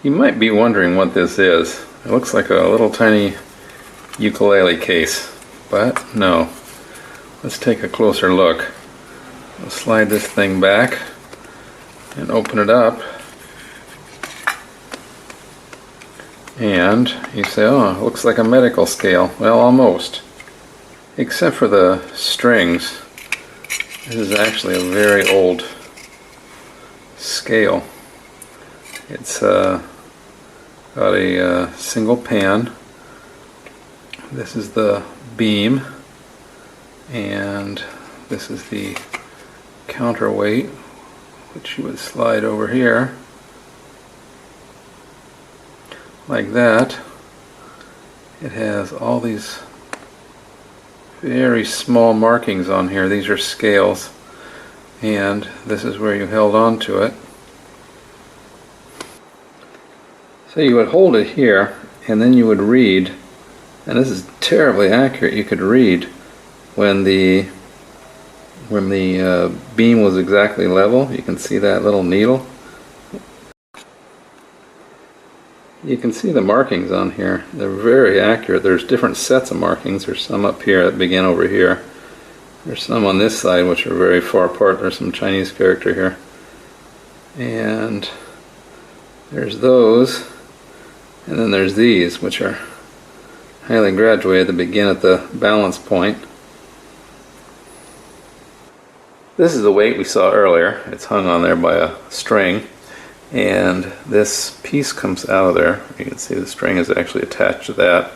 You might be wondering what this is. It looks like a little tiny ukulele case, but no. Let's take a closer look. I'll slide this thing back and open it up. And you say, oh, it looks like a medical scale. Well, almost. Except for the strings. This is actually a very old scale. It's got a single pan. This is the beam, and this is the counterweight, which you would slide over here like that. It has all these very small markings on here. These are scales, and this is where you held on to it. So you would hold it here, and then you would read, and this is terribly accurate. You could read when the beam was exactly level. You can see that little needle. You can see the markings on here. They're very accurate. There's different sets of markings. There's some up here that begin over here. There's some on this side which are very far apart. There's some Chinese character here. And there's those. And then there's these, which are highly graduated that begin at the balance point. This is the weight we saw earlier. It's hung on there by a string, and this piece comes out of there. You can see the string is actually attached to that.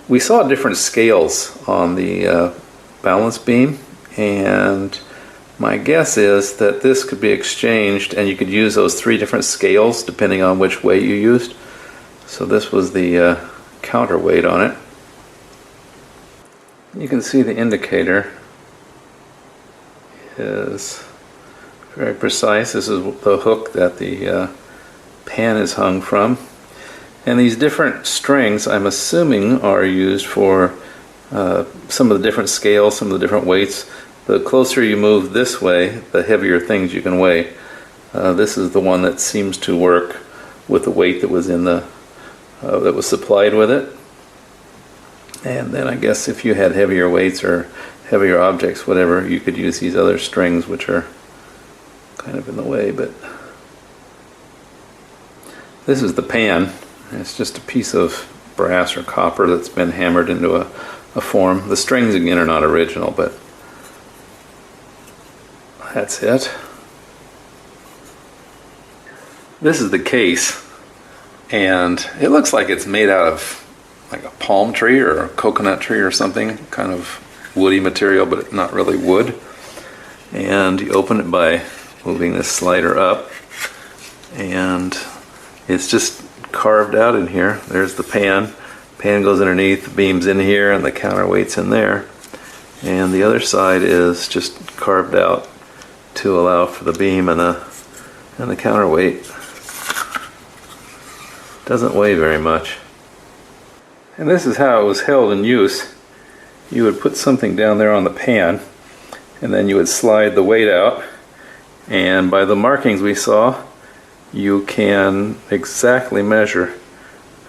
We saw different scales on the balance beam, and my guess is that this could be exchanged and you could use those 3 different scales depending on which weight you used. So this was the counterweight on it. You can see the indicator is very precise. This is the hook that the pan is hung from. And these different strings, I'm assuming, are used for some of the different scales, some of the different weights. The closer you move this way, the heavier things you can weigh. This is the one that seems to work with the weight that was in the that was supplied with it. And then I guess if you had heavier weights or heavier objects, whatever, you could use these other strings which are kind of in the way. But this is the pan. It's just a piece of brass or copper that's been hammered into a form. The strings again are not original, but that's it. This is the case, and it looks like it's made out of like a palm tree or a coconut tree or something, kind of woody material, but not really wood. And you open it by moving this slider up, and it's just carved out in here. There's the pan. Pan goes underneath, the beam's in here, and the counterweight's in there. And the other side is just carved out to allow for the beam and the counterweight. Doesn't weigh very much. And this is how it was held in use. You would put something down there on the pan, and then you would slide the weight out, and by the markings we saw, you can exactly measure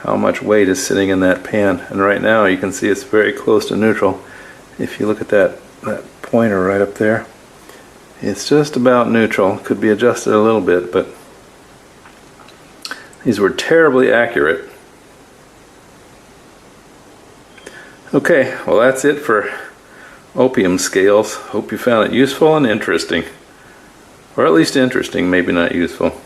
how much weight is sitting in that pan. And right now you can see it's very close to neutral. If you look at that pointer right up there, it's just about neutral. Could be adjusted a little bit, but these were terribly accurate. Okay, well that's it for opium scales. Hope you found it useful and interesting. Or at least interesting, maybe not useful.